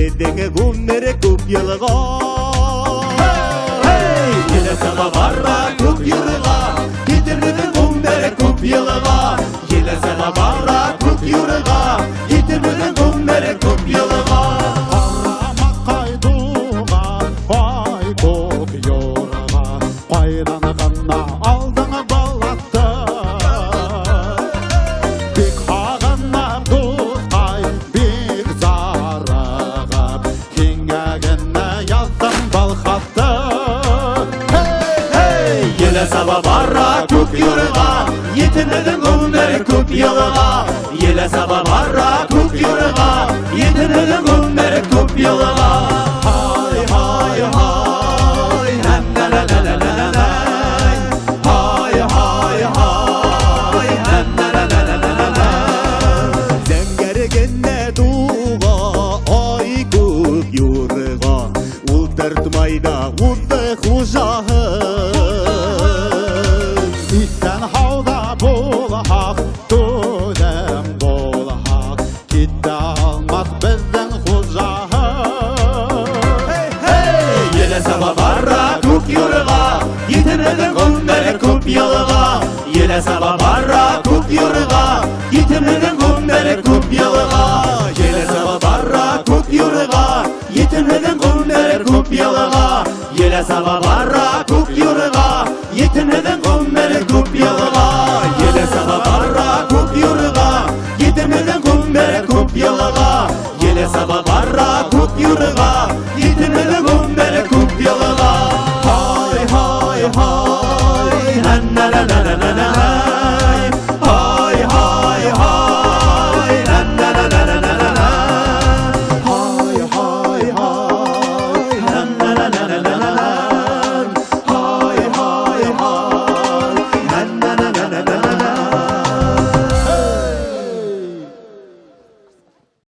Yedirmedin gümleri kup yılığa. Yele sana barra kup yılığa. Yedirmedin gümleri kup yılığa. Yele sana barra kup yılığa. Yedirmedin gümleri kup yılığa. Sabah barra kup yurga, yetimedin gümleri kup yılığa. Yele sabah barra kup yurga, yetimedin gümleri kup yılığa. Hay hay hay, hem la la la la la la. Hay hay hay, hem la la la la la la. Zemgergenne duva, ay kup yurga. Ultırtmayda ultı hujahı. Yetimedin gümleri kup yılığa. Yele sabah barra kup yurga. Yetimedin gümleri kup yılığa. Yele sabah barra kup yurga. Yetimedin gümleri kup yılığa. Yele sabah barra kup yurga. Yetimedin gümleri kup yılığa. Yele sabah barra kup yurga. Yetimedin gümleri kup